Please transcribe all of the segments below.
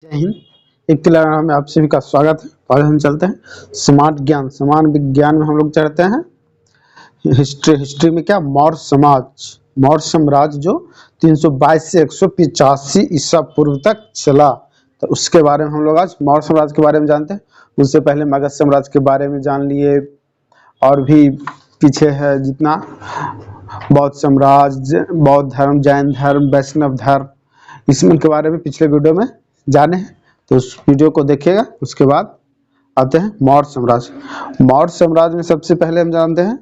जय हिंद। एक तेलंगाना में आप सभी का स्वागत है। आज हम चलते हैं समाज ज्ञान समान विज्ञान में हम लोग चढ़ते हैं। हिस्ट्री में क्या मौर्य साम्राज्य जो 322 से 185 ईसा पूर्व तक चला, तो उसके बारे में हम लोग आज मौर्य साम्राज्य के बारे में जानते हैं। उससे पहले मगध साम्राज्य के बारे में जान लिए, और भी पीछे है जितना बौद्ध साम्राज्य, बौद्ध धर्म, जैन धर्म, वैष्णव धर्म, इसमें के बारे में पिछले वीडियो में जाने हैं, तो उस वीडियो को देखिएगा। उसके बाद आते हैं मौर्य साम्राज्य। मौर्य साम्राज्य में सबसे पहले हम जानते हैं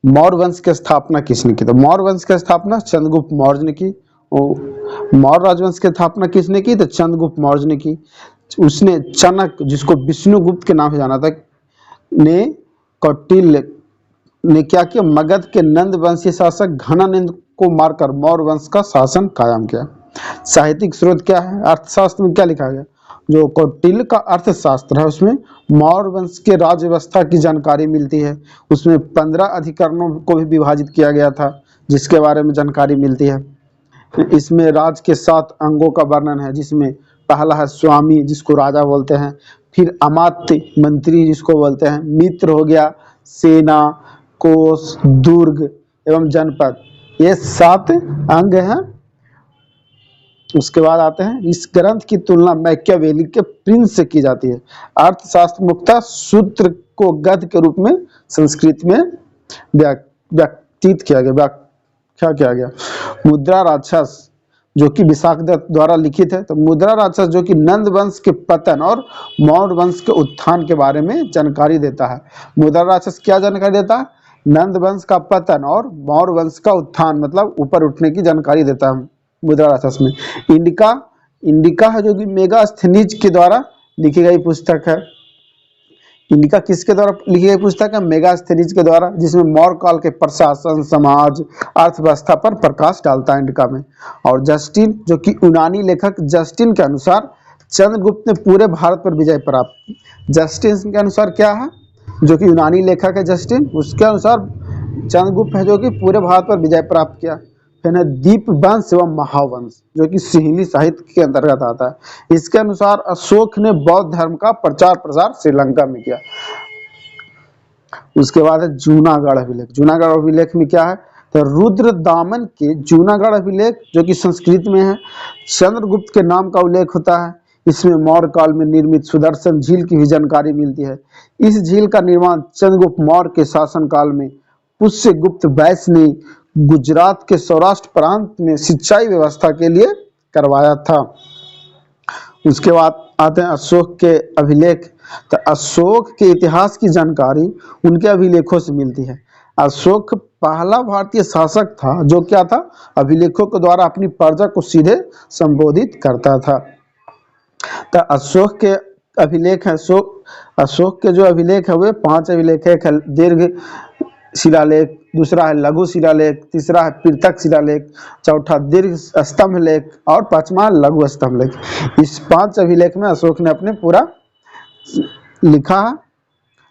मौर्य वंश की स्थापना किसने की। तो मौर्य वंश की स्थापना चंद्रगुप्त मौर्य ने की। मौर्य राजवंश की स्थापना किसने की? तो चंद्रगुप्त मौर्य ने की। उसने चाणक्य, जिसको विष्णुगुप्त के नाम से जाना था, ने कौटिल्य ने क्या किया? मगध के नंद वंशीय शासक घनानंद को मारकर मौर्य वंश का शासन कायम किया। साहित्यिक स्रोत क्या है? अर्थशास्त्र में क्या लिखा गया? जो कौटिल्य का अर्थशास्त्र है उसमें मौर्य वंश के राज्य व्यवस्था की जानकारी मिलती है। उसमें 15 अधिकरणों को भी विभाजित किया गया था, जिसके बारे में जानकारी मिलती है। इसमें राज के 7 अंगों का वर्णन है, जिसमें पहला है स्वामी, जिसको राजा बोलते हैं। फिर अमात्य, मंत्री जिसको बोलते हैं। मित्र हो गया, सेना, कोष, दुर्ग एवं जनपद, ये 7 अंग हैं। उसके बाद आते हैं, इस ग्रंथ की तुलना मैकियावेली के प्रिंस से की जाती है। अर्थशास्त्र मुख्यतः सूत्र को गद्य के रूप में संस्कृत में व्यक्तित किया गया, व्याख्या किया गया। मुद्रा राक्षस जो कि विशाखदत्त द्वारा लिखित है। तो मुद्रा राक्षस जो कि नंद वंश के पतन और मौर्य वंश के उत्थान के बारे में जानकारी देता है। मुद्रा राक्षस क्या जानकारी देता है? नंद वंश का पतन और मौर्य वंश का उत्थान, मतलब ऊपर उठने की जानकारी देता है मुद्रा राक्षस में। इंडिका है जो कि मेगास्थनीज के द्वारा लिखी गई पुस्तक है। इंडिका किसके द्वारा लिखी गई पुस्तक है? मेगास्थनीज के द्वारा, जिसमें मौर्य काल के प्रशासन, समाज, अर्थव्यवस्था पर प्रकाश डालता है इंडिका में। और जस्टिन जो कि यूनानी लेखक जस्टिन के अनुसार चंद्रगुप्त ने पूरे भारत पर विजय प्राप्त की। जस्टिन के अनुसार क्या है? जो कि यूनानी लेखक है जस्टिन, उसके अनुसार चंद्रगुप्त है जो कि पूरे भारत पर विजय प्राप्त किया। फिर दीप वंश एवं महावंश जो कि सिंहली साहित्य के अंतर्गत आता है। इसके अनुसार अशोक ने बौद्ध धर्म का प्रचार प्रसार श्रीलंका में किया। उसके बाद है जूनागढ़ अभिलेख। जूनागढ़ अभिलेख में क्या है? तो रुद्रदामन के जूनागढ़ अभिलेख जो कि संस्कृत में है, चंद्रगुप्त के नाम का उल्लेख होता है। इसमें मौर्य काल में निर्मित सुदर्शन झील की भी जानकारी मिलती है। इस झील का निर्माण चंद्रगुप्त मौर्य के शासनकाल में पुष्यगुप्त वैश्य ने गुजरात के सौराष्ट्र प्रांत में सिंचाई व्यवस्था के लिए करवाया था। उसके बाद आते हैं अशोक के अभिलेख। तो अशोक के इतिहास की जानकारी उनके अभिलेखों से मिलती है। अशोक पहला भारतीय शासक था जो क्या था? अभिलेखों के द्वारा अपनी प्रजा को सीधे संबोधित करता था। तो अशोक के अभिलेख है, अशोक के जो अभिलेख है वे 5 अभिलेख है। दीर्घ शिलालेख, दूसरा है लघु शिलालेख, तीसरा है पृथक शिलालेख, चौथा दीर्घ स्तंभ लेख और 5वां लघु स्तंभ लेख। इस 5 अभिलेख में अशोक ने अपने पूरा लिखा है।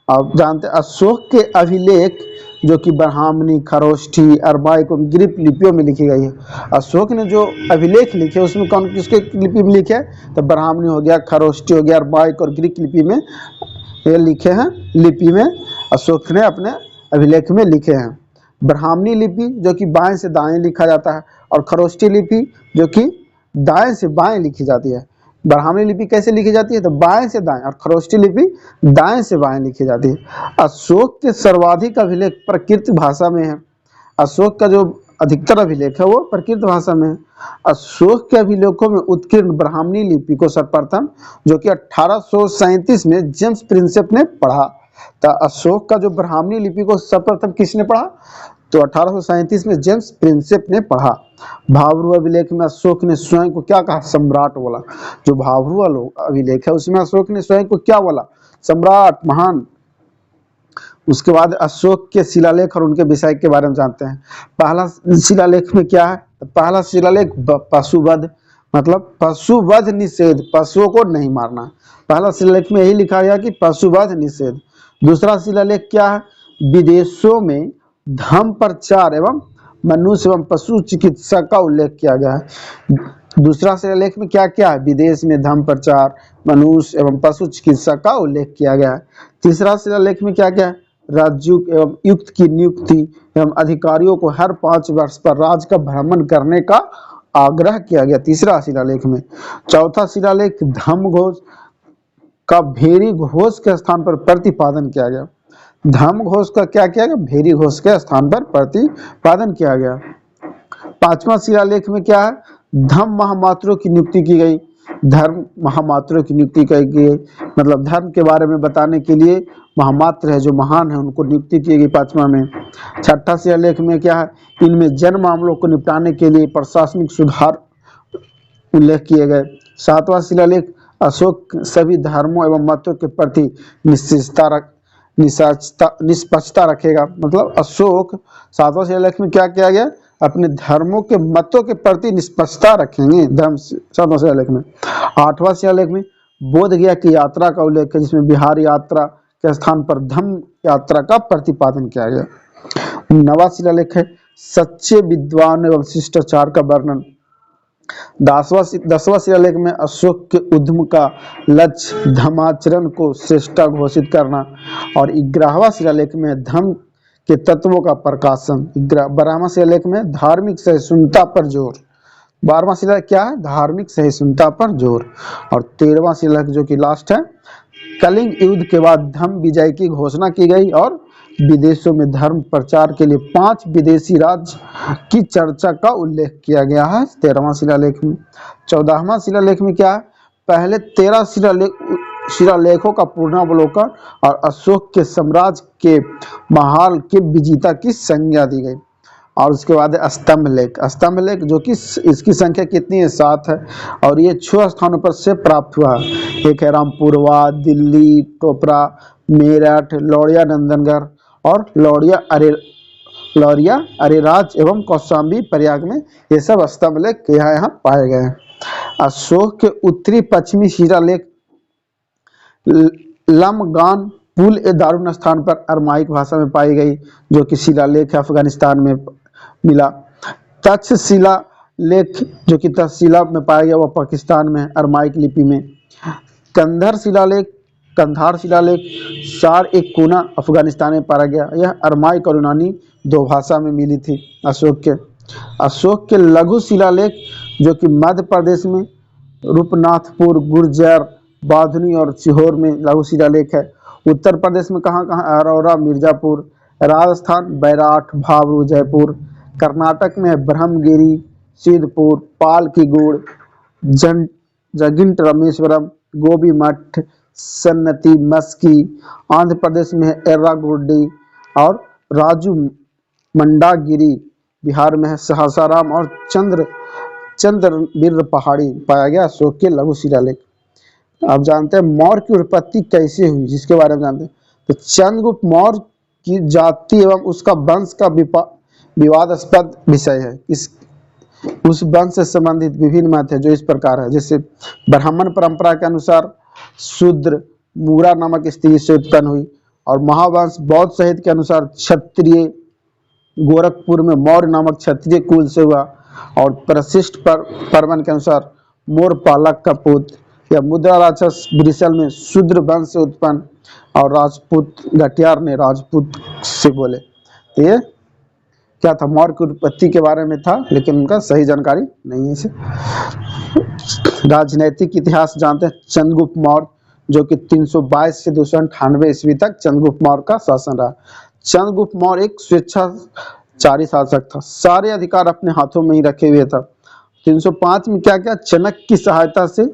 आप जानते हैं अशोक के अभिलेख जो कि ब्राह्मणी, खरोष्ठी, अरबाइक और ग्रीक लिपियों में लिखी गई है। अशोक ने जो अभिलेख लिखे उसमें कौन किसके लिपि में लिखे? तो ब्राह्मणी हो गया, खरोष्ठी हो गया, अरबाइक और ग्रीक लिपि में ये लिखे हैं। लिपि में अशोक ने अपने अभिलेख में लिखे हैं। ब्राह्मणी लिपि जो कि बाएं से दाएं लिखा जाता है, और खरोष्ठी लिपि जो कि दाएं से बाएं लिखी जाती है। ब्राह्मणी लिपि कैसे लिखी जाती है? तो बाएं से दाएं, और खरोष्ठी लिपि दाएं से बाएं लिखी जाती है। अशोक के सर्वाधिक अभिलेख प्राकृत भाषा में है। अशोक का जो अधिकतर अभिलेख है वो प्राकृत भाषा में है। अशोक के अभिलेखों में उत्कीर्ण ब्राह्मणी लिपि को सर्वप्रथम जो कि 1837 में जेम्स प्रिंसेप ने पढ़ा। तो अशोक का जो ब्राह्मणी लिपि को सर्वप्रथम किसने पढ़ा? तो 1837 में जेम्स प्रिंसेप ने पढ़ा। भावरू अभिलेख में अशोक ने स्वयं को क्या कहा? सम्राट बोला। जो भावरू अभिलेख है उसमें अशोक ने स्वयं को क्या बोला? सम्राट, महान। उसके बाद अशोक के शिलालेख और उनके विषय के बारे में जानते हैं। पहला शिलालेख में क्या है? तो पहला शिलालेख पशुवध, मतलब पशुवध निषेध, पशुओं को नहीं मारना। पहला शिलालेख में यही लिखा गया कि पशुवध निषेध। दूसरा शिलालेख क्या है? विदेशों में धर्म प्रचार एवं मनुष्य एवं पशु चिकित्सा का उल्लेख किया गया है। दूसरा शिलालेख में क्या क्या है? विदेश में धर्म प्रचार, मनुष्य एवं पशु चिकित्सा का उल्लेख किया गया है। तीसरा शिलालेख में क्या क्या है? राजयुक्त एवं युक्त की नियुक्ति एवं अधिकारियों को हर 5 वर्ष पर राज्य का भ्रमण करने का आग्रह किया गया, तीसरा शिलालेख में। चौथा शिलालेख धम्म घोष का भेरी घोष के स्थान पर प्रतिपादन किया गया। धम्म घोष का क्या किया गया? भेरी घोष के स्थान पर प्रतिपादन किया गया। पांचवा शिलालेख में क्या है? धर्म महामात्रों की नियुक्ति की गई। धर्म महामात्रों की नियुक्ति की गई, मतलब धर्म के बारे में बताने के लिए महामात्र है जो महान है उनको नियुक्ति की गई पांचवा में। छठा शिलालेख में क्या है? इनमें जन मामलों को निपटाने के लिए प्रशासनिक सुधार उल्लेख किए गए। सातवां शिलालेख अशोक सभी धर्मों एवं मतों के प्रति निष्पक्षता रखेगा, मतलब अशोक सातवां शिलालेख में क्या किया गया? अपने धर्मों के मतों के प्रति निष्पक्षता रखेंगे, धर्म सातवां शिलालेख में। आठवां शिलालेख में बोध गया की यात्रा का उल्लेख है, जिसमें बिहार यात्रा के स्थान पर धम्म यात्रा का प्रतिपादन किया गया। नवा शिलालेख है सच्चे विद्वान एवं शिष्टाचार का वर्णन। 10वां शिलालेख में अशोक के उद्यम का लक्ष्य धर्माचरण को श्रेष्ठता घोषित करना। और 11वां शिलालेख में धर्म के तत्वों का प्रकाशन। 12वां शिलालेख में धार्मिक सहिष्णुता पर जोर। 12वां शिलालेख क्या है? धार्मिक सहिष्णुता पर जोर। और 13वां शिलालेख जो कि लास्ट है, कलिंग युद्ध के बाद धर्म विजय की घोषणा की गई और विदेशों में धर्म प्रचार के लिए 5 विदेशी राज्य की चर्चा का उल्लेख किया गया है 13वां शिलालेख में। 14वां शिलालेख में क्या है? पहले 13 शिलालेखों का पूर्णावलोकन और अशोक के साम्राज्य के महाल के विजेता की संज्ञा दी गई। और उसके बाद है स्तंभ लेख। स्तंभ लेख जो कि इसकी संख्या कितनी है? 7 है और ये 6 स्थानों पर से प्राप्त हुआ है। एक है रामपुरवा, दिल्ली, टोपरा, मेरठ, लौड़िया नंदनगढ़ और लौरिया अरेराज एवं कौशाम्बी प्रयाग में ये सब स्तंभ लेख यहाँ पाए गए हैं। अशोक के उत्तरी पश्चिमी शिलालेख लमगान पुल ए दारुण स्थान पर अरमाइक भाषा में पाई गई, जो कि शिलालेख है अफगानिस्तान में मिला। तक्षशिला लेख जो कि तक्षशिला में पाया गया वह पाकिस्तान में अरमाइक लिपि में। कंधार शिलालेख सार एक कोना अफगानिस्तान में पाया गया। यह अरमाइक और यूनानी 2 भाषा में मिली थी अशोक के लघु शिलालेख जो कि मध्य प्रदेश में रूपनाथपुर, गुर्जर, बाधनी और सीहोर में लघु शिलालेख है। उत्तर प्रदेश में कहाँ कहाँ? अरौरा, मिर्जापुर, राजस्थान बैराठ, भावरू, जयपुर, कर्नाटक में ब्रह्मगिरी, सिद्धपुर, पाल की गुड़, जगिंट रामेश्वरम, गोबी मठ, सन्नति, मस्की। आंध्र प्रदेश में एर्रागुड्डी और राजू मंडागिरी। बिहार में है सहसाराम और चंद्रवीर पहाड़ी पाया गया अशोक के लघु शिलालेख। आप जानते हैं मौर्य की उत्पत्ति कैसे हुई, जिसके बारे में जानते हैं। तो चंद्रगुप्त मौर्य की जाति एवं उसका वंश का विवादास्पद विषय है। उस वंश से संबंधित विभिन्न मत है जो इस प्रकार है। जैसे ब्राह्मण परंपरा के अनुसार शूद्र मूरा नामक स्त्री से उत्पन्न हुई, और महावंश बौद्ध साहित्य के अनुसार क्षत्रिय गोरखपुर में मौर्य नामक क्षत्रिय कुल से हुआ, और प्रशिष्ट परवन के अनुसार मोरपालक का पुत्र, या मुद्रा राक्षस ब्रिसल में शूद्र वंश से उत्पन्न, और राजपूत घटियार ने राजपूत से बोले। तो ये क्या था? मौर्य की उत्पत्ति के बारे में था, लेकिन उनका सही जानकारी नहीं है इसे। राजनैतिक इतिहास जानते हैं। चंद्रगुप्त मौर्य जो कि 322 से 298 ईस्वी तक चंद्रगुप्त मौर्य का शासन रहा। चंद्रगुप्त मौर्य एक स्वेच्छाचारी शासक था, सारे अधिकार अपने हाथों में ही रखे हुए था। 305 में क्या किया? चाणक्य की सहायता से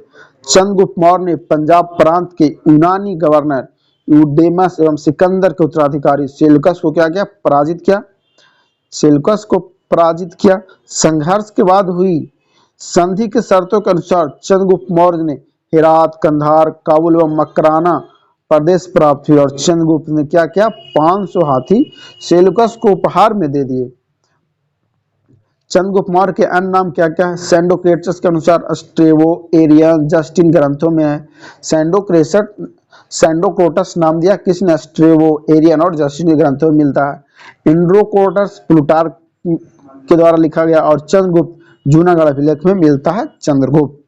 चंद्रगुप्त मौर्य ने पंजाब प्रांत के यूनानी गवर्नर यूडेमस एवं सिकंदर के उत्तराधिकारी सेल्यूकस को क्या किया? पराजित किया। संघर्ष के बाद हुई संधि के शर्तों के अनुसार चंद्रगुप्त मौर्य ने हेरात, कंधार, काबुल एवं मकराना प्रदेश प्राप्त हुए, और चंद्रगुप्त ने क्या किया? 500 हाथी सेल्यूकस को उपहार में दे दिए। चंद्रगुप्त मौर्य के अन्य नाम क्या क्या है? सैंडोक्रेटस के अनुसार स्ट्रेबो, एरियन, जस्टिन ग्रंथों में है। सैंडोक्रोटस नाम दिया किसने? स्ट्रेबो, एरियन और जस्टिन के ग्रंथों में मिलता है। इंड्रोक्रोटस प्लूटार्क के द्वारा लिखा गया, और चंद्रगुप्त जूनागढ़ अभिलेख में मिलता है चंद्रगुप्त।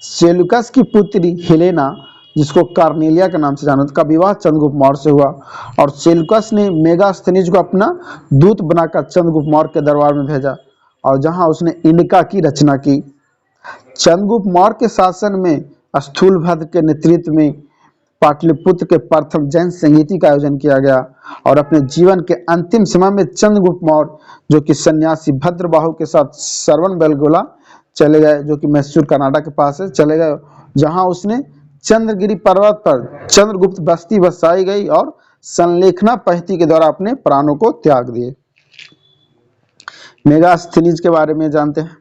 सेल्यूकस की पुत्री हेलेना, जिसको कार्नेलिया के नाम से जाना था, का विवाह चंद्रगुप्त मौर्य से हुआ और सेल्यूकस ने मेगास्थनीज को अपना दूत बनाकर चंद्रगुप्त मौर्य के दरबार में भेजा और जहां उसने इंडिका की रचना की। चंद्रगुप्त मौर्य के शासन में स्थूलभद्र के नेतृत्व में पाटलिपुत्र के प्रथम जैन संगीति का आयोजन किया गया और अपने जीवन के अंतिम समय में चंद्रगुप्त मौर्य, जो कि सन्यासी भद्रबाहु के साथ श्रवणबेलगोला चले गए, जो कि मैसूर कर्नाटक के पास है, चले गए, जहां उसने चंद्रगिरी पर्वत पर चंद्रगुप्त बस्ती बसाई गई और संलेखना पद्धति के द्वारा अपने प्राणों को त्याग दिए। मेगास्थनीज के बारे में जानते हैं।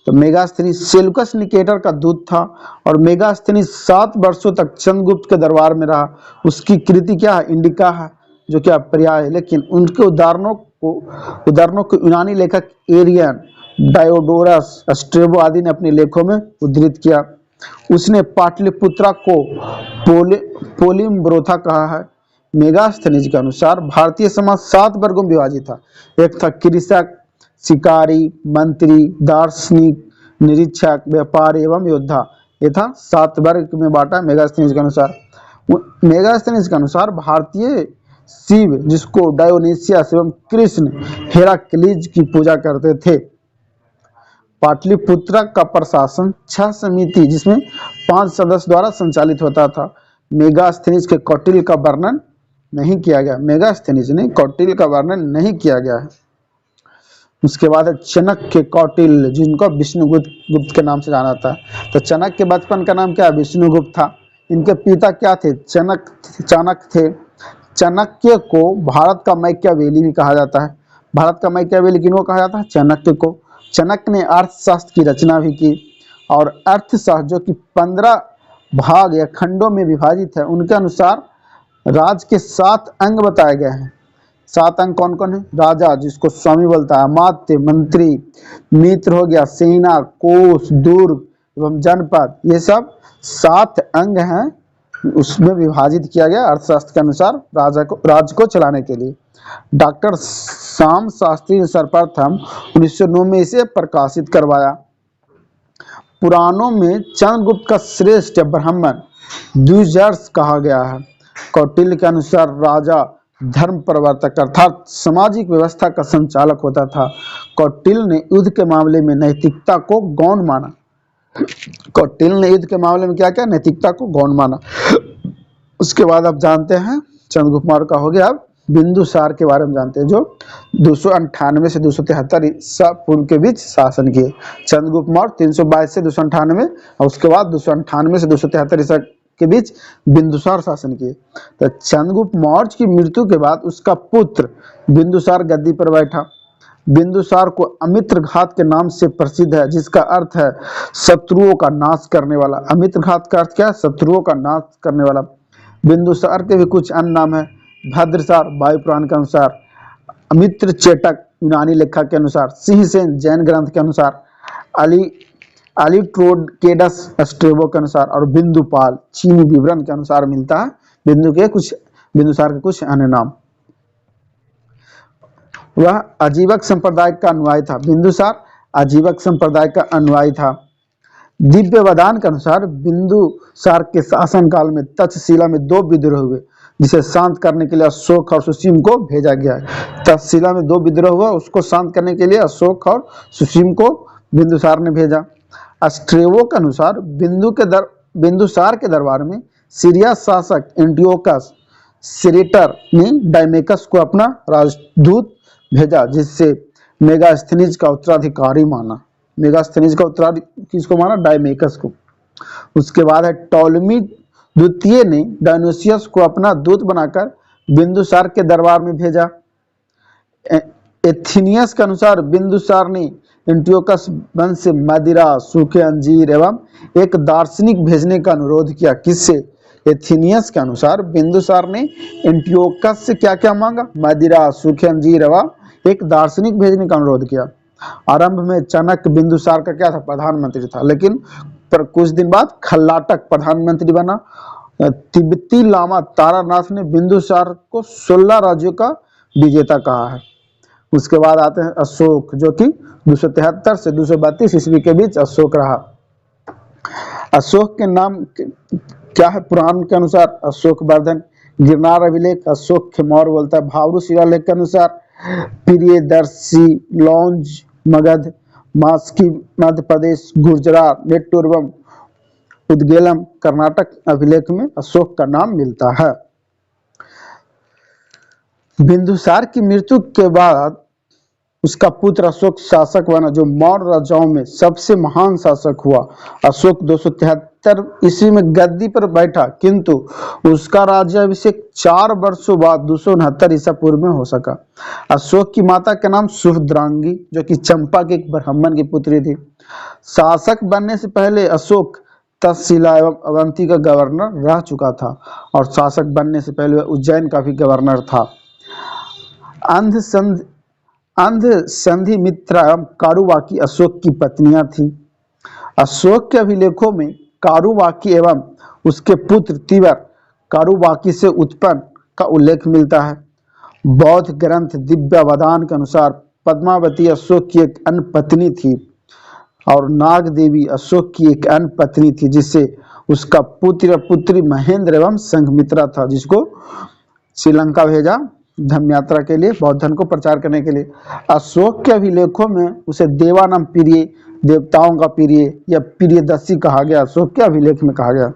तो मेगास्थनीज सेल्यूकस निकेटर का दूत था और मेगास्थनीज 7 वर्षों तक चंद्रगुप्त के दरबार में रहा। उसकी कृति क्या है? इंडिका है, जो कि अपर्याय है, लेकिन उनके उदाहरणों को यूनानी लेखक एरियन, डायोडोरस, स्ट्रेबो आदि ने अपने लेखों में उद्धृत किया। उसने पाटलिपुत्रा को पोलिम्ब्रोथा कहा है। मेगास्थनीज के अनुसार भारतीय समाज 7 वर्गों में विभाजित था। एक था कृषक, शिकारी, मंत्री, दार्शनिक, निरीक्षक, व्यापारी एवं योद्धा। ये था 7 वर्ग में बांटा मेगास्थनीज के अनुसार। मेगास्थनीज के अनुसार भारतीय शिव, जिसको डायोनिसियस एवं कृष्ण हेराक्लीज की पूजा करते थे। पाटलिपुत्र का प्रशासन 6 समिति जिसमें 5 सदस्य द्वारा संचालित होता था। मेगास्थनीज के कौटिल्य का वर्णन नहीं किया गया। मेगास्थनीज ने कौटिल्य का वर्णन नहीं किया गया है। उसके बाद है चाणक्य कौटिल्य, जिनको विष्णुगुप्त के नाम से जाना था। तो चाणक्य के बचपन का नाम क्या है? विष्णुगुप्त था। इनके पिता क्या थे? चाणक्य थे। चाणक्य को भारत का मैकियावेली भी कहा जाता है। भारत का मैकियावेली किनको कहा जाता है? चाणक्य को। चाणक्य ने अर्थशास्त्र की रचना भी की और अर्थशास्त्र, जो कि 15 भाग या खंडों में विभाजित है, उनके अनुसार राज के 7 अंग बताए गए हैं। 7 अंग कौन कौन है? राजा, जिसको स्वामी बोलता है, अमात्य, मंत्री, मित्र हो गया, सेना, कोष, दुर्ग एवं जनपद, ये सब 7 अंग हैं। उसमें विभाजित किया गया अर्थशास्त्र के अनुसार राज को चलाने के लिए। डॉक्टर श्याम शास्त्री ने सर्वप्रथम 1909 में इसे प्रकाशित करवाया। पुराणों में चंद्रगुप्त का श्रेष्ठ ब्राह्मण द्विजर्ष कहा गया है। कौटिल्य के अनुसार राजा धर्म प्रवर्तक अर्थात सामाजिक व्यवस्था का संचालक होता था। कौटिल्य ने युद्ध के मामले में नैतिकता को गौण माना। कौटिल्य ने युद्ध के मामले में क्या क्या? नैतिकता को गौण माना। उसके बाद आप जानते हैं चंद्रगुप्त मौर्य का हो गया। अब बिंदुसार के बारे में जानते हैं, जो 298 से 273 ईसा पूर्व के बीच शासन किए। चंद्रगुप्त मौर्य 322 से 298 और उसके बाद 298 से 273 ईसा के बीच बिंदुसार शासन किए। तो चंद्रगुप्त मौर्य की मृत्यु के बाद उसका पुत्र बिंदुसार गद्दी पर बैठा। बिंदुसार को अमित्रघात के नाम से प्रसिद्ध है, जिसका अर्थ है शत्रुओं का नाश करने वाला। अमित्रघात का अर्थ क्या है? शत्रुओं का नाश करने वाला। बिंदुसार के भी कुछ अन्य नाम है। भद्रसार वायु पुराण के अनुसार, अमित्र चेटक यूनानी लेखक के अनुसार, सिंहसेन जैन ग्रंथ के अनुसार, अलिट्रोकेडस स्ट्रेबो के अनुसार और बिंदुपाल चीनी विवरण के अनुसार मिलता है बिंदुसार के कुछ अन्य नाम। वह अजीवक संप्रदाय का अनुयायी था। बिंदुसार अजीवक संप्रदाय का अनुयायी था। दिव्य वदान के अनुसार बिंदुसार के शासन काल में तक्षशिला में 2 विद्रोह हुए, जिसे शांत करने के लिए अशोक और सुसीम को भेजा गया है। तक्षशिला में 2 विद्रोह हुआ, उसको शांत करने के लिए अशोक और सुसीम को बिंदुसार ने भेजा। स्ट्रेबो के अनुसार बिंदुसार के दरबार में सीरिया शासक एंटियोकस सीरेटर ने डायमेकस को अपना राजदूत भेजा, जिससे मेगास्थनीज का उत्तराधिकारी माना। मेगास्थनीज का उत्तराधिकारी किसको माना? डायमेकस को। उसके बाद है टॉलमी द्वितीय ने डायनोसियस को अपना दूत बनाकर बिंदुसार के दरबार में भेजा। एथीनियस के अनुसार बिंदुसार ने एंटियोकस वंश से मदिरा, सूखे अंजीर एवं एक दार्शनिक भेजने का अनुरोध किया। किससे? एथीनियस के अनुसार बिंदुसार ने एंटियोकस से क्या क्या मांगा? मदिरा, सूखे अंजीर एवं एक दार्शनिक भेजने का अनुरोध किया। आरंभ में चाणक्य बिंदुसार का क्या था? प्रधानमंत्री था, लेकिन पर कुछ दिन बाद खल्लाटक प्रधानमंत्री बना। तिब्बती लामा तारानाथ ने बिंदुसार को 16 राज्यों का विजेता कहा है। उसके बाद आते हैं अशोक, जो कि 273 से 232 ईस्वी के बीच अशोक रहा। अशोक के नाम क्या है पुराण के अनुसार? अशोक वर्धन। गिरनार अभिलेख अशोक के मौर्य बोलता है। भावरू शिलालेख के अनुसार प्रियदर्शी, लौंज मगध, मास्की मध्य प्रदेश, गुर्जरात, नेट्टूरम, उदगेलम कर्नाटक अभिलेख में अशोक का नाम मिलता है। बिंदुसार की मृत्यु के बाद उसका पुत्र अशोक शासक बना, जो मौर्य राजाओं में सबसे महान शासक हुआ। अशोक 273 ईस्वी में गद्दी पर बैठा, किंतु उसका राज्याभिषेक 4 वर्षों बाद 269 ईसा पूर्व में हो सका। अशोक की माता का नाम सुभद्रांगी, जो कि चंपा के एक ब्राह्मण की पुत्री थी। शासक बनने से पहले अशोक तक्षशिला एवं अवंती का गवर्नर रह चुका था, और शासक बनने से पहले वह उज्जैन का भी गवर्नर था। अंध संधिमित्रा एवं कारुबाकी अशोक की पत्नियां थीं। अशोक के अभिलेखों में कारुबाकी एवं उसके पुत्र तिबर कारुबाकी से उत्पन्न का उल्लेख मिलता है। बौद्ध ग्रंथ दिव्यावदान के अनुसार पद्मावती अशोक की एक अन्य पत्नी थी, और नाग देवी अशोक की एक अन्य पत्नी थी, जिससे उसका पुत्र पुत्री महेंद्र एवं संघमित्रा था, जिसको श्रीलंका भेजा धर्म यात्रा के लिए, बौद्ध धर्म को प्रचार करने के लिए। अशोक के अभिलेखों में उसे देवानम प्रिय, देवताओं का प्रिय या प्रियदर्शी कहा गया, अशोक के अभिलेख में कहा गया।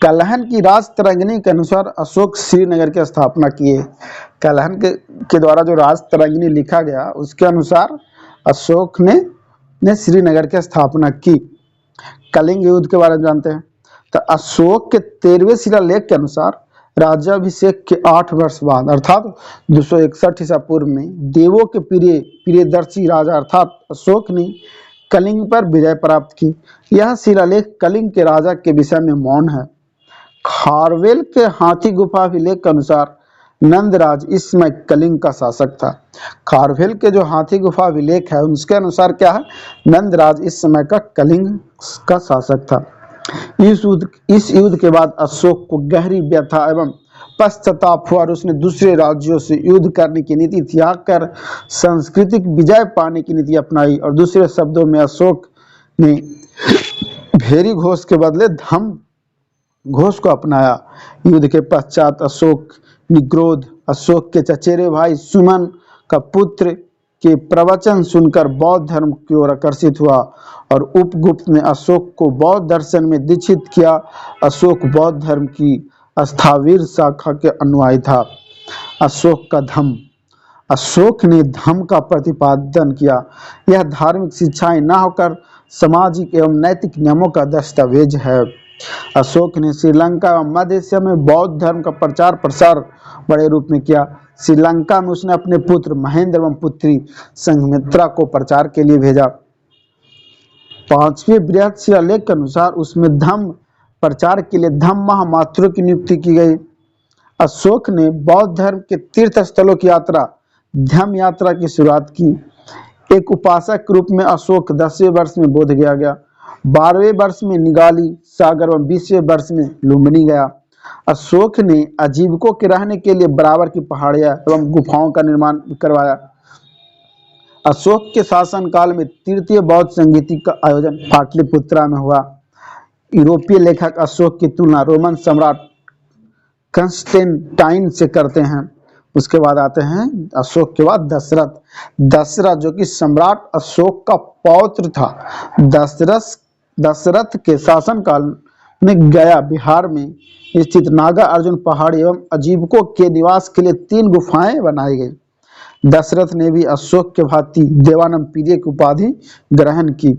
कलहन की राज तरंगिणी के अनुसार अशोक श्रीनगर की स्थापना किए। कलहन के द्वारा जो राज तरंगिणी लिखा गया, उसके अनुसार अशोक ने श्रीनगर की स्थापना की। कलिंग युद्ध के बारे में जानते हैं, तो अशोक के 13वें शिलालेख के अनुसार राज्याभिषेक के 8 वर्ष बाद अर्थात 261 ईसा पूर्व में देवों के प्रियदर्शी राजा अर्थात अशोक ने कलिंग पर विजय प्राप्त की। यह शिलालेख कलिंग के राजा के विषय में मौन है। खारवेल के हाथी गुफा अभिलेख के अनुसार नंदराज इस समय कलिंग का शासक था। खारवेल के जो हाथी गुफा अभिलेख है, उसके अनुसार क्या है? नंदराज इस समय का कलिंग का शासक था। इस युद्ध के बाद अशोक को गहरी व्यथा एवं पश्चाताप हुआ, और उसने दूसरे राज्यों से युद्ध करने की नीति त्याग कर सांस्कृतिक विजय पाने की नीति अपनाई। और दूसरे शब्दों में अशोक ने भेरी घोष के बदले धम घोष को अपनाया। युद्ध के पश्चात अशोक निग्रोध अशोक के चचेरे भाई सुमन का पुत्र के प्रवचन सुनकर बौद्ध धर्म की ओर आकर्षित हुआ, और उपगुप्त ने अशोक को बौद्ध दर्शन में दीक्षित किया। अशोक बौद्ध धर्म की स्थावीर शाखा के अनुयायी था। अशोक का धम्म, अशोक ने धम्म का प्रतिपादन किया। यह धार्मिक शिक्षाएं न होकर सामाजिक एवं नैतिक नियमों का दस्तावेज है। अशोक ने श्रीलंका एवं मध्य एशिया में बौद्ध धर्म का प्रचार प्रसार बड़े रूप में किया। श्रीलंका में उसने अपने पुत्र महेंद्र एवं पुत्री संघमित्रा को प्रचार के लिए भेजा। 5वें बृहत शिलालेख के अनुसार उसमें धम्म प्रचार के लिए धम्म महामात्रों की नियुक्ति की गई। अशोक ने बौद्ध धर्म के तीर्थ स्थलों की यात्रा धम्म यात्रा की शुरुआत की। एक उपासक के रूप में अशोक 10वें वर्ष में बोध गया, 12वें वर्ष में निगाली सागर एवं 20वें वर्ष में लुम्बिनी गया। अशोक ने आजीविकों के रहने के लिए बराबर की पहाड़ियां एवं गुफाओं का निर्माण करवाया। अशोक के शासनकाल में तृतीय बौद्ध संगीति का आयोजन पाटलिपुत्रा में हुआ। यूरोपीय लेखक अशोक की तुलना रोमन सम्राट कंस्टेंटाइन से करते हैं। उसके बाद आते हैं अशोक के बाद दशरथ जो कि सम्राट अशोक का पौत्र था। दशरथ के शासनकाल में गया बिहार में स्थित नागा अर्जुन पहाड़ी एवं आजीविकों के निवास के लिए 3 गुफाएं बनाई गई। दशरथ ने भी अशोक के भांति देवानम पीरिय की उपाधि ग्रहण की।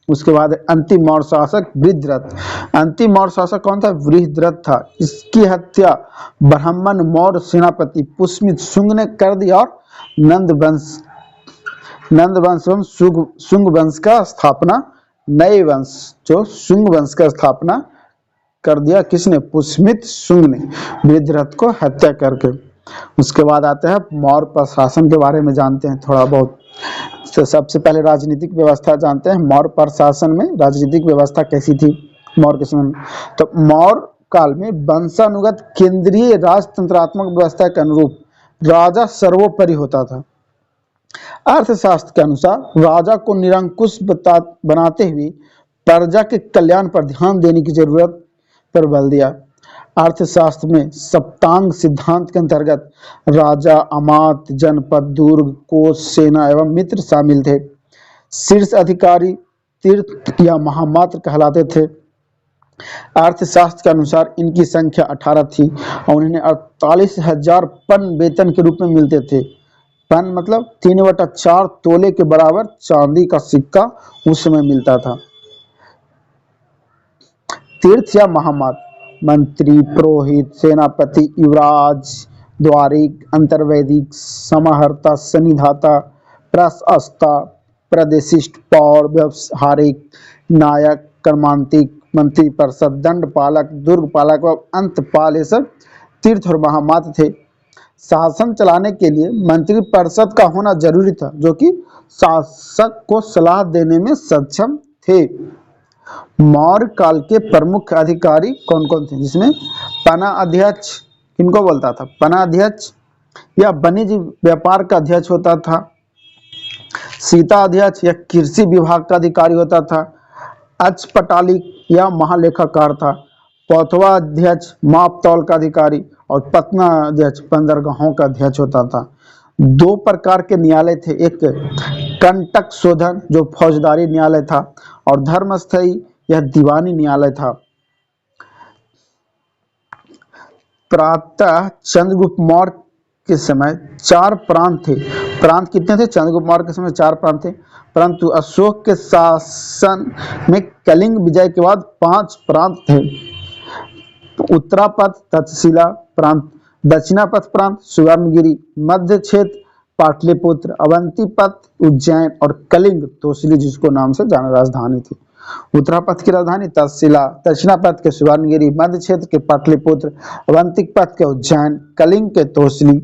उसके बाद अंतिम मौर्य शासक वृद्धरथ। अंतिम मौर्य शासक कौन था? वृद्धरथ था। इसकी हत्या ब्राह्मण मौर्य सेनापति पुष्यमित्र शुंग ने कर दी, और नंद वंश एवं शुंग वंश का स्थापना, नए वंश जो शुंग वंश का स्थापना कर दिया। किसने? पुष्यमित्र शुंग ने वृद्धरथ को हत्या करके। उसके बाद आते हैं मौर्य प्रशासन के बारे में जानते हैं थोड़ा बहुत। तो सबसे पहले राजनीतिक व्यवस्था जानते हैं। मौर्य प्रशासन में राजनीतिक व्यवस्था कैसी थी मौर्य के समय में? तो मौर्य काल में वंशानुगत केंद्रीय राजतंत्रात्मक व्यवस्था के अनुरूप राजा सर्वोपरि होता था। अर्थशास्त्र के अनुसार राजा को निरंकुश बनाते हुए प्रजा के कल्याण पर ध्यान देने की जरूरत पर बल दिया। अर्थशास्त्र में सप्तांग सिद्धांत के अंतर्गत राजा, अमात्य, जनपद, दुर्ग, कोष, सेना एवं मित्र शामिल थे। शीर्ष अधिकारी तीर्थ या महामात्र कहलाते थे। अर्थशास्त्र के अनुसार इनकी संख्या 18 थी और इन्हें 48,000 पन वेतन के रूप में मिलते थे। पन मतलब 3/4 तोले के बराबर चांदी का सिक्का उस समय मिलता था। तीर्थ या महामात्र मंत्री, पुरोहित, सेनापति, युवराज, द्वारिक, अंतर्वैदिक, समाहर्ता, सन्निधाता, प्रशस्ता, प्रदेशिष्ट, पौर, व्यवहारिक, नायक, कर्मांतिक, मंत्री परिषद, दंडपालक, दुर्गपालक व अंतपाल, ये सब तीर्थ और महामात्र थे। शासन चलाने के लिए मंत्री परिषद का होना जरूरी था, जो कि शासक को सलाह देने में सक्षम थे। मौर्य काल के प्रमुख अधिकारी कौन कौन थे, जिसमें पना अध्यक्ष किनको बोलता था, पना अध्यक्ष या वाणिज्य व्यापार का अध्यक्ष होता था। सीता अध्यक्ष या कृषि विभाग का अधिकारी होता था। अचपटालिक या महालेखाकार था। पौथवा अध्यक्ष माप तौल का अधिकारी और पतना अध्यक्ष बंदरगाहों का अध्यक्ष होता था। 2 प्रकार के न्यायालय थे, एक कंटक शोधन जो फौजदारी न्यायालय था और धर्मस्थली यह दीवानी न्यायालय था। प्रातः चंद्रगुप्त मौर्य के समय 4 प्रांत थे। प्रांत कितने थे? चंद्रगुप्त मौर्य के समय 4 प्रांत थे, परंतु अशोक के शासन में कलिंग विजय के बाद 5 प्रांत थे। उत्तरापथ तक्षशिला प्रांत, दक्षिणापथ प्रांत सुवर्णगिरी, मध्य क्षेत्र पाटलिपुत्र, अवंतीपथ उज्जैन और कलिंग तोसली जिसको नाम से जाना राजधानी थी। उत्तरापथ की राजधानी तक्षशिला, दक्षिणापथ के सुवर्णगिरी, मध्य क्षेत्र के पाटलिपुत्र, अवंतीपथ के उज्जैन, कलिंग के तोसली।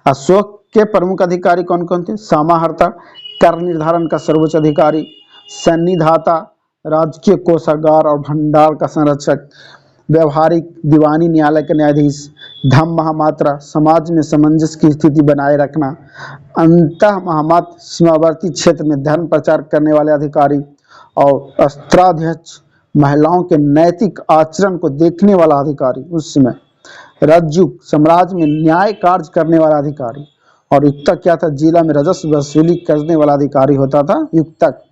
अशोक के प्रमुख अधिकारी कौन कौन थे? समाहर्ता कर निर्धारण का सर्वोच्च अधिकारी, सन्निधाता राजकीय कोषागार और भंडार का संरक्षक, व्यवहारिक दीवानी न्यायालय के न्यायाधीश, धम्म महामात्रा समाज में सामंजस्य की स्थिति बनाए रखना, अंतः महामात्र सीमावर्ती क्षेत्र में धर्म प्रचार करने वाले अधिकारी और अस्त्राध्यक्ष महिलाओं के नैतिक आचरण को देखने वाला अधिकारी, उस समय रज्जुक साम्राज्य में न्याय कार्य करने वाला अधिकारी, और युक्तक क्या था? जिला में राजस्व वसूली करने वाला अधिकारी होता था युक्तक।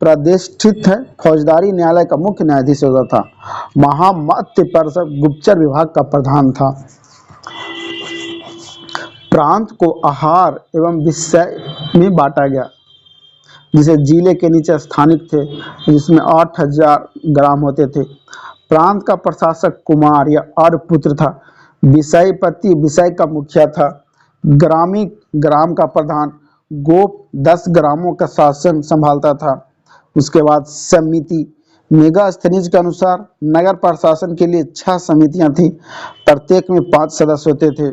प्रतिष्ठित है फौजदारी न्यायालय का मुख्य न्यायाधीश होता था। महामात्य परिषद गुप्तचर विभाग का प्रधान था। प्रांत को आहार एवं विषय में बांटा गया, जिसे जिले के नीचे स्थानिक थे, जिसमें 8,000 ग्राम होते थे। प्रांत का प्रशासक कुमार या आर्यपुत्र था। विषयपति विषय का मुखिया था। ग्रामी ग्राम का प्रधान गोप 10 ग्रामों का शासन संभालता था। उसके बाद समिति, मेगास्थनीज के अनुसार नगर प्रशासन के लिए 6 समितियां थी, प्रत्येक में 5 सदस्य होते थे।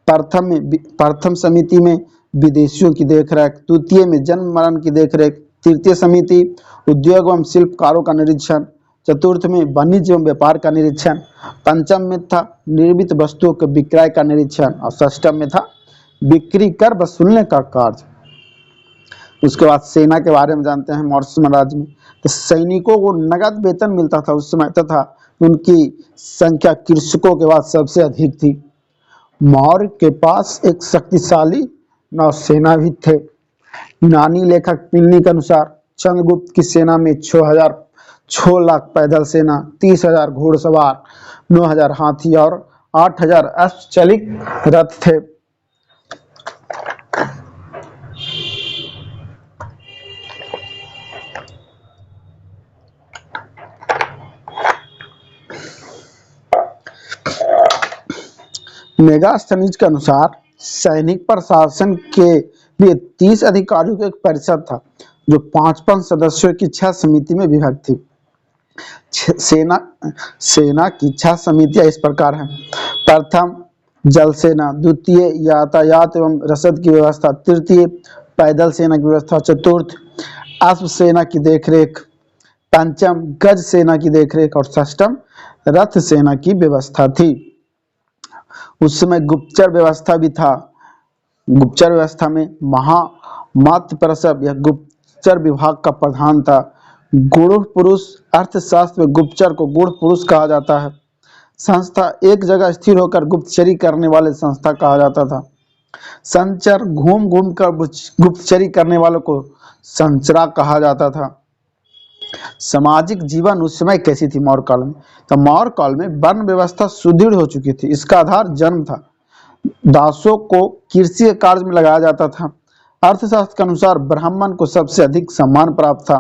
प्रथम समिति में विदेशियों की देखरेख, द्वितीय में जन्म मरण की देखरेख, तृतीय समिति उद्योग एवं शिल्पकारों का निरीक्षण, चतुर्थ में वाणिज्य एवं व्यापार का निरीक्षण, पंचम में था निर्मित वस्तुओं के विक्रय का निरीक्षण और षष्ठम में था बिक्री कर वसूलने का कार्य। उसके बाद सेना के बारे में जानते हैं। मौर्य साम्राज्य में तो सैनिकों को नगद वेतन मिलता था उस समय, तथा उनकी संख्या कृषकों के बाद सबसे अधिक थी। मौर्य के पास एक शक्तिशाली नौसेना भी थे। यूनानी लेखक प्लिनी के अनुसार चंद्रगुप्त की सेना में 6 लाख पैदल सेना, 30,000 घोड़सवार, 9,000 हाथी और 8,000 अश्वचालित रथ थे। मेगास्थनीज के अनुसार सैनिक प्रशासन के लिए 30 अधिकारियों का एक परिषद था, जो 5-5 सदस्यों की 6 समिति में विभक्त थी। सेना की 6 समितियां इस प्रकार हैं। प्रथम जल सेना, द्वितीय यातायात एवं रसद की व्यवस्था, तृतीय पैदल सेना की व्यवस्था, चतुर्थ अश्व सेना की देखरेख, पंचम गज सेना की देखरेख और षष्ठम रथ सेना की व्यवस्था थी। उस समय गुप्तचर व्यवस्था भी था। गुप्तचर व्यवस्था में मात्र प्रसव या गुप्तचर विभाग का प्रधान था। गूढ़ पुरुष, अर्थशास्त्र में गुप्तचर को गूढ़ पुरुष कहा जाता है। संस्था, एक जगह स्थिर होकर गुप्तचरी करने वाले संस्था कहा जाता था। संचर, घूम घूम कर गुप्तचरी करने वालों को संचरा कहा जाता था। सामाजिक जीवन उस समय कैसी थी मौर्य काल में? तो मौर्य काल में वर्ण व्यवस्था सुदृढ़ हो चुकी थी। इसका आधार जन्म था। दासों को कृषि के कार्य में लगाया जाता था। अर्थशास्त्र के अनुसार ब्राह्मण को सबसे अधिक सम्मान प्राप्त था।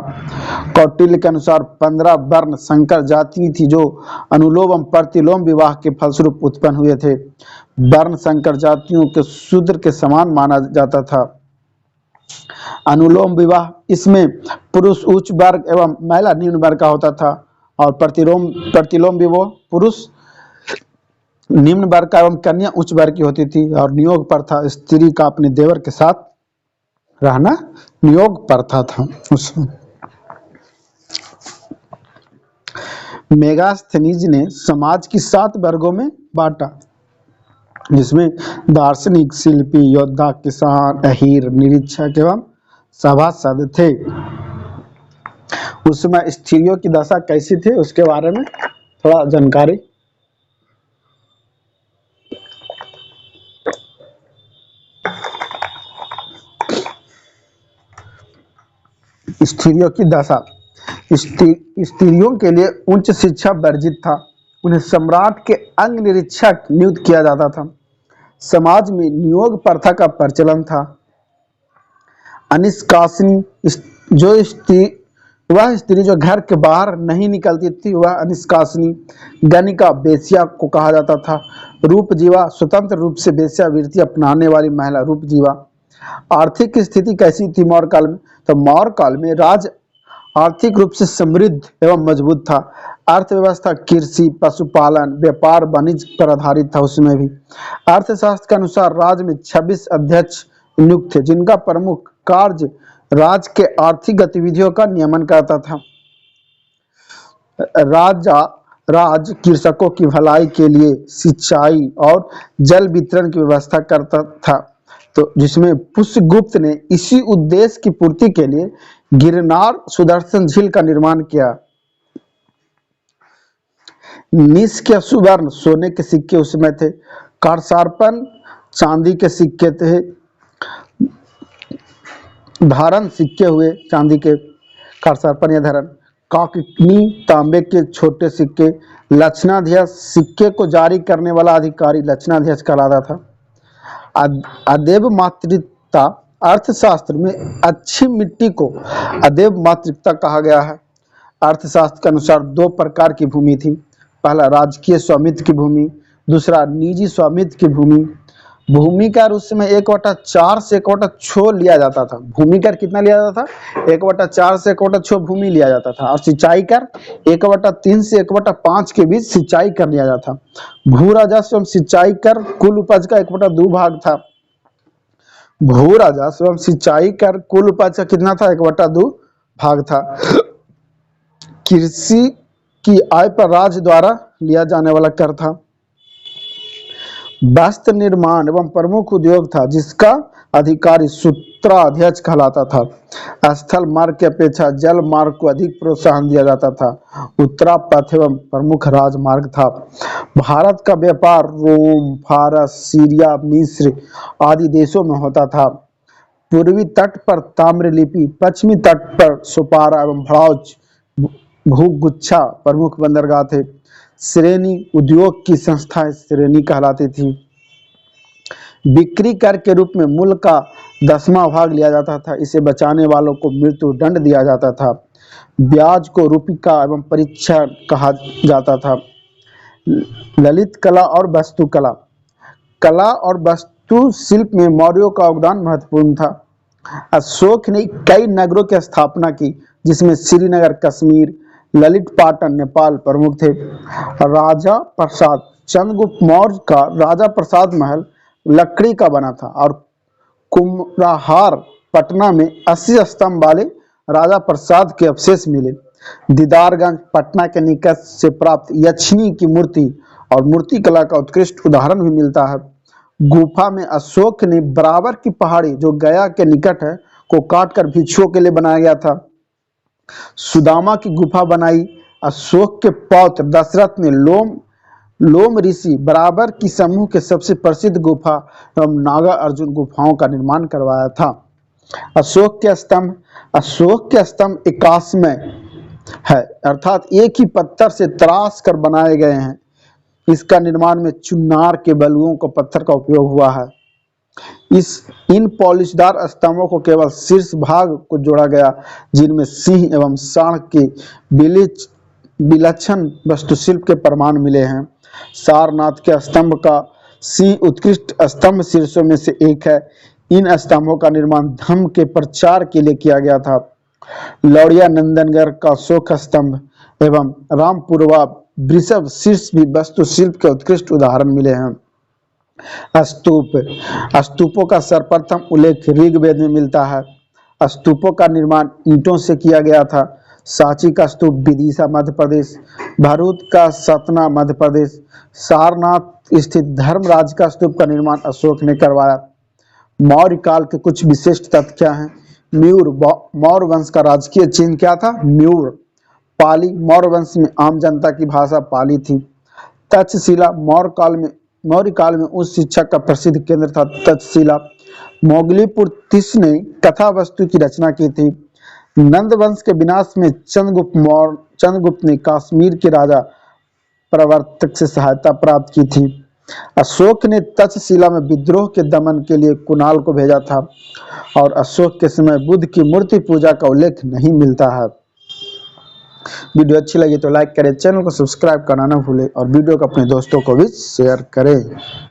कौटिल्य के अनुसार 15 वर्ण संकर जाति थी जो अनुलोम एवं प्रतिलोम विवाह के फलस्वरूप उत्पन्न हुए थे। वर्ण संकर जातियों के शूद्र के समान माना जाता था। अनुलोम विवाह, इसमें पुरुष उच्च वर्ग एवं महिला निम्न वर्ग का होता था। और प्रतिलोम विवाह, पुरुष निम्न वर्ग का एवं कन्या उच्च वर्ग की होती थी। और नियोग प्रथा, स्त्री का अपने देवर के साथ रहना नियोग प्रथा था उसमें। मेगास्थनीज ने समाज की 7 वर्गों में बांटा, जिसमें दार्शनिक, शिल्पी, योद्धा, किसान, अहीर, निरीक्षक एवं सभासद थे। उस समय स्त्रियों की दशा कैसी थी उसके बारे में थोड़ा जानकारी। स्त्रियों की दशा, स्त्रियों के लिए उच्च शिक्षा वर्जित था। उन्हें सम्राट के अंग निरीक्षक नियुक्त किया जाता था। समाज में नियोग प्रथा का प्रचलन था। अनिष्कासनी, वह स्त्री जो घर के बाहर नहीं निकलती थी वह अनिष्कासनी। गणिका, वेश्या को कहा जाता था। रूपजीवा, स्वतंत्र रूप से वेश्यावृत्ति अपनाने वाली महिला रूपजीवा। आर्थिक स्थिति कैसी थी मौर्य काल में? तो मौर्य काल में राज्य आर्थिक रूप से समृद्ध एवं मजबूत था। अर्थव्यवस्था कृषि, पशुपालन, व्यापार, वाणिज्य पर आधारित था। उसमें भी अर्थशास्त्र के अनुसार राज्य में 26 अध्यक्ष नियुक्त थे, जिनका प्रमुख कार्य राज्य के आर्थिक गतिविधियों का नियमन करता था। राज कृषकों की भलाई के लिए सिंचाई और जल वितरण की व्यवस्था करता था। तो जिसमें पुष्यगुप्त ने इसी उद्देश्य की पूर्ति के लिए गिरनार सुदर्शन झील का निर्माण किया। निष्क्रिय सुवर्ण, सोने के सिक्के उस समय थे। कारसारपन, चांदी के सिक्के थे। धारण सिक्के हुए चांदी के, कारसारपन या धारण। काकनी, तांबे के छोटे सिक्के। लक्षणाध्यक्ष, सिक्के को जारी करने वाला अधिकारी लक्षणाध्यक्ष कहलाता था। अदेव मातृकता, अर्थशास्त्र में अच्छी मिट्टी को अदेव मातृकता कहा गया है। अर्थशास्त्र के अनुसार 2 प्रकार की भूमि थी। पहला राजकीय स्वामित्व की भूमि, दूसरा निजी स्वामित्व की भूमि। भूमि कर उस समय 1/4 से 1/6 लिया जाता था। भूमि कर कितना लिया जाता था? 1/4 से 1/6 भूमि लिया जाता था। और सिंचाई कर 1/3 से 1/5 के बीच सिंचाई कर लिया जाता था। भू राजस्व एवं सिंचाई कर कुल उपज का 1/2 भाग था। भू राजस्व एवं सिंचाई कर कुल उपज का कितना था? 1/2 भाग था। कृषि की आय पर राज्य द्वारा लिया जाने वाला कर था। वस्त्र निर्माण एवं प्रमुख उद्योग था, जिसका अधिकारी सूत्राध्यक्ष कहलाता था। स्थल मार्ग की अपेक्षा जल मार्ग को अधिक प्रोत्साहन दिया जाता था। उत्तरा पथ एवं प्रमुख राजमार्ग था। भारत का व्यापार रोम, फारस, सीरिया, मिस्र आदि देशों में होता था। पूर्वी तट पर ताम्रलिपि, पश्चिमी तट पर सोपारा एवं भड़ौच भूगुच्छा प्रमुख बंदरगाह थे। श्रेणी, उद्योग की संस्थाएं श्रेणी कहलाती थी। बिक्री कर के रूप में मूल्य का 10वां भाग लिया जाता था। इसे बचाने वालों को मृत्यु दंड दिया जाता था। ब्याज को रूपिका एवं परीक्षण कहा जाता था। ललित कला और वास्तुकला, कला और वास्तु शिल्प में मौर्यों का योगदान महत्वपूर्ण था। अशोक ने कई नगरों की स्थापना की, जिसमें श्रीनगर कश्मीर, ललित पाटन नेपाल प्रमुख थे। राजा प्रसाद, चंद्रगुप्त मौर्य का राजा प्रसाद महल लकड़ी का बना था। और कुम्हरार पटना में 80 स्तंभ वाले राजा प्रसाद के अवशेष मिले। दीदारगंज पटना के निकट से प्राप्त यक्षिणी की मूर्ति और मूर्ति कला का उत्कृष्ट उदाहरण भी मिलता है। गुफा में अशोक ने बराबर की पहाड़ी जो गया के निकट है को काटकर भिक्षुओं के लिए बनाया गया था। सुदामा की गुफा बनाई। अशोक के पौत्र दशरथ ने लोम ऋषि बराबर की समूह के सबसे प्रसिद्ध गुफा एवं नागा अर्जुन गुफाओं का निर्माण करवाया था। अशोक के स्तंभ एकाश्मय है, अर्थात एक ही पत्थर से तराश कर बनाए गए हैं। इसका निर्माण में चुनार के बलुओं को पत्थर का उपयोग हुआ है। इन पॉलिशदार स्तंभों को केवल शीर्ष भाग को जोड़ा गया, जिनमें सिंह एवं सांड के विलक्षण वास्तुशिल्प के प्रमाण मिले हैं। सारनाथ के स्तंभ का सिंह उत्कृष्ट स्तंभ शीर्षों में से एक है। इन स्तंभों का निर्माण धर्म के प्रचार के लिए किया गया था। लौड़िया नंदनगढ़ का अशोक स्तंभ एवं रामपुरवा वृषभ शीर्ष भी वास्तुशिल्प के उत्कृष्ट उदाहरण मिले हैं। स्तूपों का सर्वप्रथम उल्लेख ऋग्वेद में मिलता है। स्तूपों का निर्माण ईंटों से किया गया था। सांची का स्तूप विदिशा मध्य प्रदेश, भरूच का सतना मध्य प्रदेश, सारनाथ स्थित धर्मराज का स्तूप का निर्माण अशोक ने करवाया। मौर्य काल के कुछ विशिष्ट तथ्य क्या हैं? मौर्य वंश का राजकीय चिन्ह क्या था? म्यूर। पाली, मौर्य वंश में आम जनता की भाषा पाली थी। तक्षशिला, मौर्य काल में उच्च शिक्षा का प्रसिद्ध केंद्र था तक्षशिला। मोगलीपुर तिस ने कथा वस्तु की रचना की थी। नंद वंश के विनाश में चंद्रगुप्त ने कश्मीर के राजा प्रवर्तक से सहायता प्राप्त की थी। अशोक ने तक्षशिला में विद्रोह के दमन के लिए कुणाल को भेजा था और अशोक के समय बुद्ध की मूर्ति पूजा का उल्लेख नहीं मिलता है। वीडियो अच्छी लगी तो लाइक करें, चैनल को सब्सक्राइब करना न भूलें और वीडियो को अपने दोस्तों को भी शेयर करें।